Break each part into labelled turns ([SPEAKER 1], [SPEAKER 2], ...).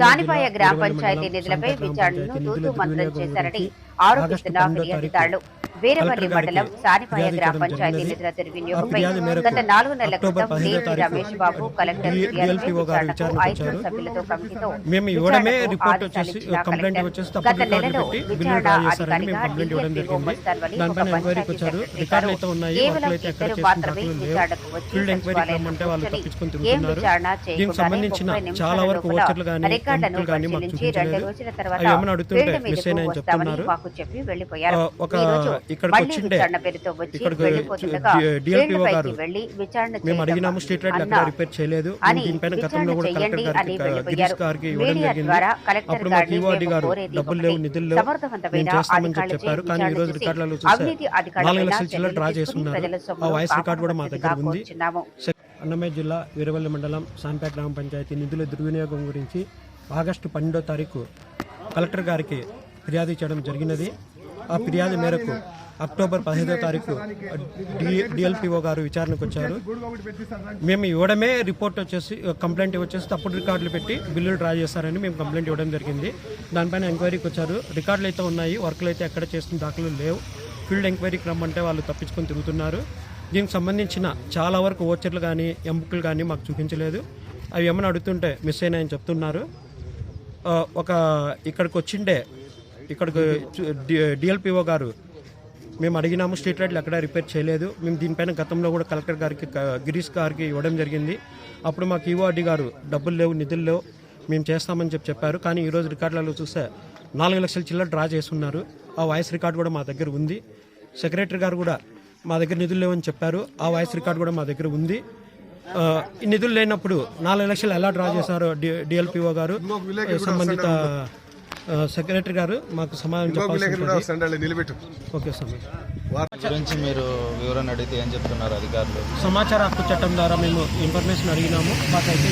[SPEAKER 1] సానిపాయ గ్రామ పంచాయతీ నిధులపై విచారణను తూతూ మంత్రం చేశారని ఆరోపిస్తున్న ఫిర్యాదుదారులు. వీరవల్లి మండలం సానిపాయ గ్రామ పంచాయతీ నిధుల దుర్వినియోగంపై గత 4 నెలల క్రితం డిఎల్పీ రమేష్ బాబు కలెక్టర్ ఫిర్యాదుపై విచారణకు 5 సభ్యులతో కమిటీతో గత నెలలో విచారణ అధికారిగా డిఎల్పీఓ మస్తాన్ వలి ఒక పని చేశారు. కేవలం 2 మాత్రమే విచారణకు వచ్చి సచివాలయంలో కూర్చొని ఏం విచారణ చేయకుండానే 30 నిమిషాల లోపల రికార్డులను పరిశీలించి 2 రోజుల తర్వాత ఫీల్డ్ మీదకు వస్తామని మాకు చెప్పి వెళ్లిపోయారు. ఈ రోజు మళ్లీ విచారణ పేరుతో వచ్చి వెళ్లిపోతుండగా ఫీల్డ్ పైకి వెళ్లి విచారణ చేయండి అని వెళ్లిపోయారు. మీడియా ద్వారా కలెక్టర్ గారిని మేము కోరేది ఒకటే, సమర్థవంతమైన అధికారులు చేసి అవినీతి అధికారులపైన చర్యలు తీసుకుని ప్రజల సొమ్మును కోరుచున్నాము.
[SPEAKER 2] అన్నమయ్య జిల్లా వీరవల్లి మండలం సాంపేట గ్రామ పంచాయతీ నిధుల దుర్వినియోగం గురించి ఆగస్టు 12వ తారీఖు కలెక్టర్ గారికి ఫిర్యాదు చేయడం జరిగినది. ఆ ఫిర్యాదు మేరకు అక్టోబర్ 15వ తారీఖు డిఎల్పిఓ గారు విచారణకు వచ్చారు. మేము ఇవ్వడమే రిపోర్ట్ వచ్చేసి కంప్లైంట్ వచ్చేసి తప్పుడు రికార్డులు పెట్టి బిల్లులు డ్రా చేస్తారని మేము కంప్లైంట్ ఇవ్వడం జరిగింది. దానిపైన ఎంక్వైరీకి వచ్చారు. రికార్డులు అయితే ఉన్నాయి, వర్కులు అయితే ఎక్కడ చేస్తున్న దాఖలు లేవు. ఫీల్డ్ ఎంక్వైరీకి రమ్మంటే వాళ్ళు తప్పించుకొని తిరుగుతున్నారు. దీనికి సంబంధించిన చాలా వరకు ఓచర్లు కానీ ఎంబుక్లు కానీ మాకు చూపించలేదు. అవి ఏమైనా అడుగుతుంటే మిస్ అయినాయని చెప్తున్నారు. ఇక్కడికి వచ్చిండే ఇక్కడికి డిఎల్పిఓ గారు మేము అడిగినాము, స్ట్రీట్ లైట్లు ఎక్కడా రిపేర్ చేయలేదు. మేము దీనిపైన గతంలో కూడా కలెక్టర్ గారికి గిరీష్ గారికి ఇవ్వడం జరిగింది. అప్పుడు మాకు ఈఓఆర్డి గారు డబ్బులు లేవు, నిధులు లేవు, మేము చేస్తామని చెప్పారు. కానీ ఈరోజు రికార్డులలో చూస్తే 4 లక్షల చిల్లర డ్రా చేస్తున్నారు. ఆ వాయిస్ రికార్డు కూడా మా దగ్గర ఉంది. సెక్రటరీ గారు కూడా మా దగ్గర నిధులు లేవని చెప్పారు. ఆ వాయిస్ రికార్డు కూడా మా దగ్గర ఉంది. ఈ నిధులు లేనప్పుడు 4 లక్షలు ఎలా డ్రా చేశారో డిఎల్పిఓ గారు సంబంధిత సెక్రటరీ గారు మాకు సమాధానం చెప్పాల్సి. ఓకే సార్,
[SPEAKER 3] గురించి మీరు వివరణ అడిగితే ఏం చెప్తున్నారు అధికారులు?
[SPEAKER 2] సమాచార హక్కు చట్టం ద్వారా మేము ఇన్ఫర్మేషన్ అడిగినాము. మాకైతే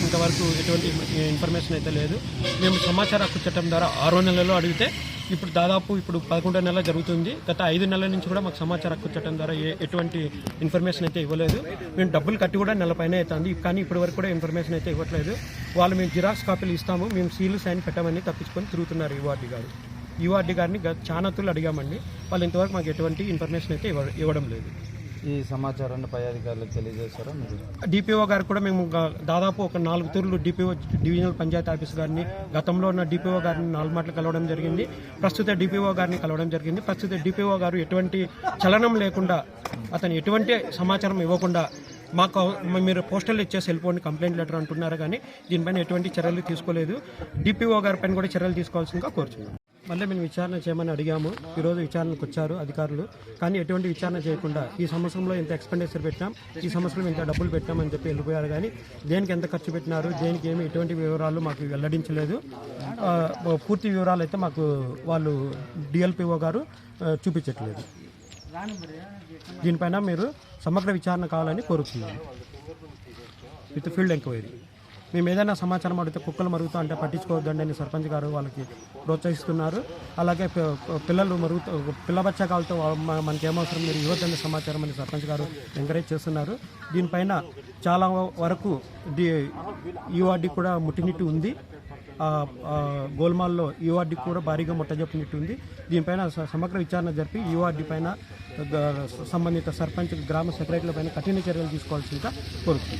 [SPEAKER 2] ఇంతవరకు ఎటువంటి ఇన్ఫర్మేషన్ అయితే లేదు. మేము సమాచార హక్కు చట్టం ద్వారా 6వ నెలలో అడిగితే ఇప్పుడు దాదాపు 11వ నెల జరుగుతుంది. గత 5 నెలల నుంచి కూడా మాకు సమాచార హక్కు చట్టం ద్వారా ఎటువంటి ఇన్ఫర్మేషన్ అయితే ఇవ్వలేదు. మేము డబ్బులు కట్టి కూడా నెల పైన అవుతుంది, కానీ ఇప్పటి వరకు కూడా ఇన్ఫర్మేషన్ అయితే ఇవ్వట్లేదు. వాళ్ళు మేము జిరాక్స్ కాపీలు ఇస్తాము, మేము సీలు సైన్ పెట్టామని తప్పించుకొని తిరుగుతున్నారు ఈఓఆర్డి గారిని చాలా తూర్లు అడిగామండి. వాళ్ళు ఇంతవరకు మాకు ఎటువంటి ఇన్ఫర్మేషన్ అయితే ఇవ్వడం లేదు.
[SPEAKER 3] ఈ సమాచారాన్ని పై అధికారులకు తెలియజేశారా మీరు?
[SPEAKER 2] డిపిఓ గారు కూడా మేము దాదాపు ఒక 4 తూర్లు డిపిఓ డివిజనల్ పంచాయతీ ఆఫీస్ గారిని, గతంలో ఉన్న డిపిఓ గారిని 4 మాటలు కలవడం జరిగింది. ప్రస్తుత డిపిఓ గారిని కలవడం జరిగింది. ప్రస్తుత డిపిఓ గారు ఎటువంటి చలనం లేకుండా, అతను ఎటువంటి సమాచారం ఇవ్వకుండా మాకు మీరు పోస్టల్ ఇచ్చేసి వెళ్ళిపోండి కంప్లైంట్ లెటర్ అంటున్నారు, కానీ దీనిపైన ఎటువంటి చర్యలు తీసుకోలేదు. డిపిఓ గారి పైన కూడా చర్యలు తీసుకోవాల్సిందిగా కోరుచున్నాం. మళ్ళీ మేము విచారణ చేయమని అడిగాము. ఈరోజు విచారణకు వచ్చారు అధికారులు, కానీ ఎటువంటి విచారణ చేయకుండా ఈ సంవత్సరంలో ఇంత ఎక్స్పెండిచర్ పెట్టినాం, ఈ సంవత్సరం ఇంత డబ్బులు పెట్టామని చెప్పి వెళ్ళిపోయారు. కానీ దేనికి ఎంత ఖర్చు పెట్టినారు, దేనికి ఏమి ఎటువంటి వివరాలు మాకు వెల్లడించలేదు. పూర్తి వివరాలు అయితే మాకు వాళ్ళు డిఎల్పిఓ గారు చూపించట్లేదు. దీనిపైన మీరు సమగ్ర విచారణ కావాలని కోరుతున్నాను విత్ ఫీల్డ్ ఎంక్వైరీ. మేము ఏదైనా సమాచారం అడిగితే కుక్కలు మరుగుతూ అంటే పట్టించుకోవద్దండి అని సర్పంచ్ గారు వాళ్ళకి ప్రోత్సహిస్తున్నారు. అలాగే పిల్లలు పిల్ల బచ్చకాలతో మనకి ఏమవసరం, మీరు ఇవ్వద్దని సమాచారం అని సర్పంచ్ గారు ఎంకరేజ్ చేస్తున్నారు. దీనిపైన చాలా వరకు ఈఓఆర్డి కూడా ముట్టినట్టు ఉంది. గోల్మాల్లో ఈఓఆర్డి కూడా భారీగా ముట్టజెప్పినట్టు ఉంది. దీనిపైన సమగ్ర విచారణ జరిపి ఈఓఆర్డి పైన సంబంధిత సర్పంచ్, గ్రామ సెక్రటరీల పైన కఠిన చర్యలు తీసుకోవాల్సిందిగా కోరుతుంది.